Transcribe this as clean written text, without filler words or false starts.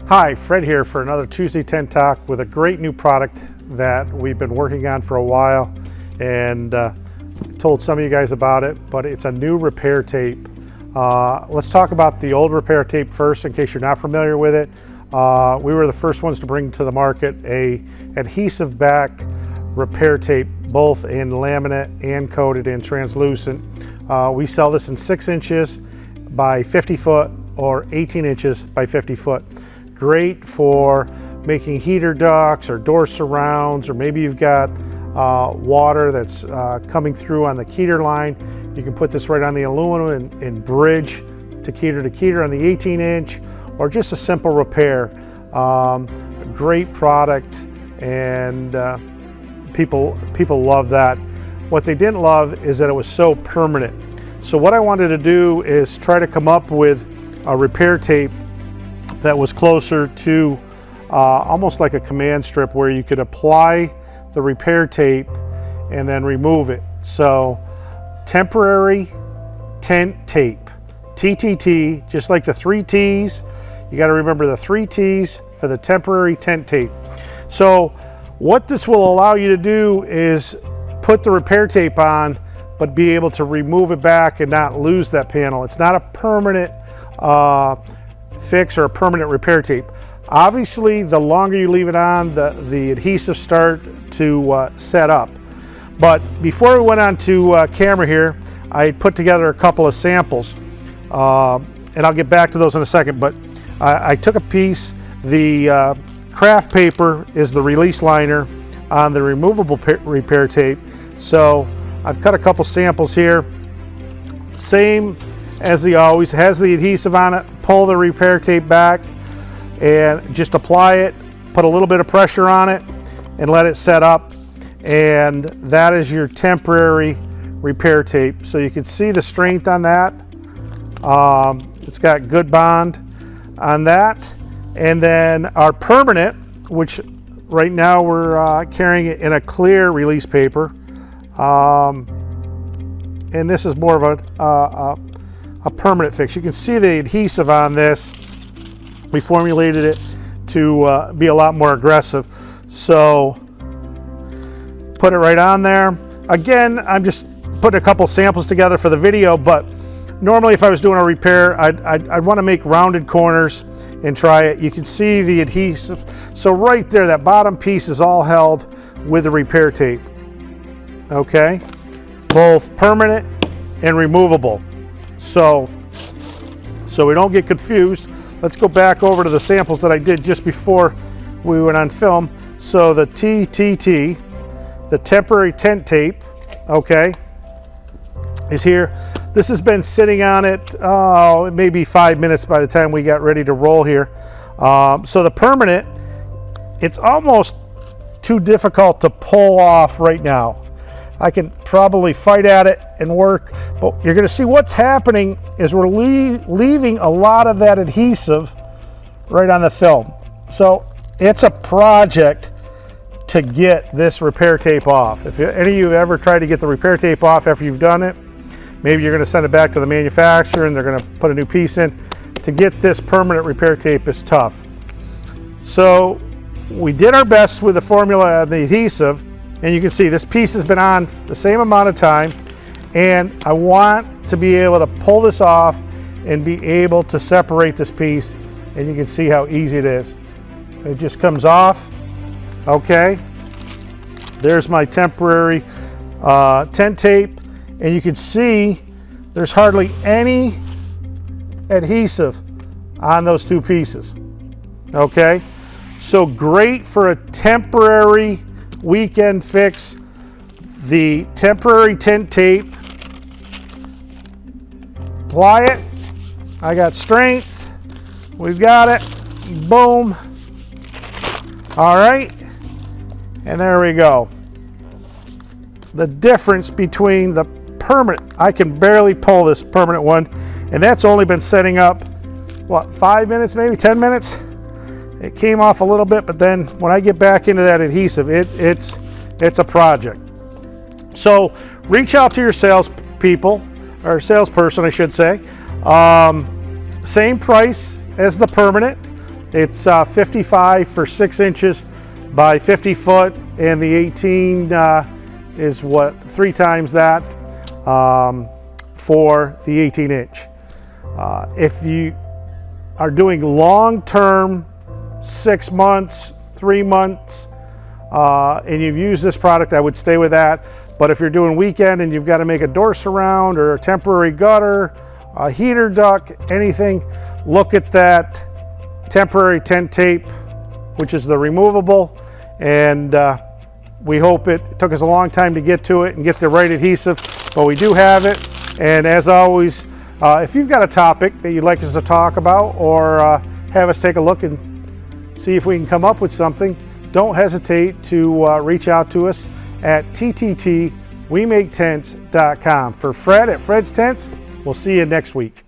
Hi, Fred here for another Tuesday 10 Talk with a great new product that we've been working on for a while, and told some of you guys about it, but it's a new repair tape. Let's talk about the old repair tape first in case you're not familiar with it. We were the first ones to bring to the market a adhesive back repair tape, both in laminate and coated in translucent. We sell this in 6 inches by 50 foot or 18 inches by 50 foot. Great for making heater ducts or door surrounds, or maybe you've got water that's coming through on the heater line. You can put this right on the aluminum and bridge to keter on the 18 inch, or just a simple repair. Great product, and people love that. What they didn't love is that it was so permanent. So what I wanted to do is try to come up with a repair tape that was closer to almost like a command strip, where you could apply the repair tape and then remove it. So temporary tent tape, TTT, just like the 3 T's. You got to remember the 3 T's for the temporary tent tape. So what this will allow you to do is put the repair tape on, but be able to remove it back and not lose that panel. It's not a permanent fix or a permanent repair tape. Obviously, the longer you leave it on, the adhesive start to set up. But before we went on to camera here, I put together a couple of samples, and I'll get back to those in a second. But I took a piece. The craft paper is the release liner on the removable repair tape. So I've cut a couple samples here. Same as the always, has the adhesive on it. Pull the repair tape back and just apply it, put a little bit of pressure on it and let it set up, and that is your temporary repair tape. So you can see the strength on that. It's got good bond on that. And then our permanent, which right now we're carrying it in a clear release paper, and this is more of a permanent fix. You can see the adhesive on this. We formulated it to be a lot more aggressive. So put it right on there. Again, I'm just putting a couple samples together for the video, but normally if I was doing a repair, I'd want to make rounded corners and try it. You can see the adhesive. So right there, that bottom piece is all held with the repair tape. Okay, both permanent and removable. So we don't get confused, let's go back over to the samples that I did just before we went on film. So the TTT, the temporary tent tape, okay, is here. This has been sitting on it, maybe 5 minutes by the time we got ready to roll here. So the permanent, it's almost too difficult to pull off right now. I can probably fight at it and work, but you're going to see what's happening is we're leaving a lot of that adhesive right on the film. So it's a project to get this repair tape off. If any of you have ever tried to get the repair tape off after you've done it, maybe you're going to send it back to the manufacturer and they're going to put a new piece in. To get this permanent repair tape is tough. So we did our best with the formula and the adhesive. And you can see this piece has been on the same amount of time, and I want to be able to pull this off and be able to separate this piece, and you can see how easy it is. It just comes off. Okay, there's my temporary tent tape, and you can see there's hardly any adhesive on those 2 pieces. Okay, so great for a temporary weekend fix. The temporary tent tape, apply it. I got strength, we've got it, boom. All right, and there we go. The difference between the permanent, I can barely pull this permanent one, and that's only been setting up, what, 5 minutes, maybe 10 minutes? It came off a little bit, but then when I get back into that adhesive, it's a project. So reach out to your salespeople, or salesperson, I should say. Same price as the permanent. It's 55 for 6 inches by 50 foot, and the 18 is what, 3 times that for the 18 inch. If you are doing long-term, 6 months, 3 months, and you've used this product, I would stay with that. But if you're doing weekend and you've got to make a door surround or a temporary gutter, a heater duct, anything, look at that temporary tent tape, which is the removable. And we hope it took us a long time to get to it and get the right adhesive, but we do have it. And as always, if you've got a topic that you'd like us to talk about, or have us take a look and see if we can come up with something, don't hesitate to reach out to us at TTT WeMakeTents.com. For Fred at Fred's Tents, we'll see you next week.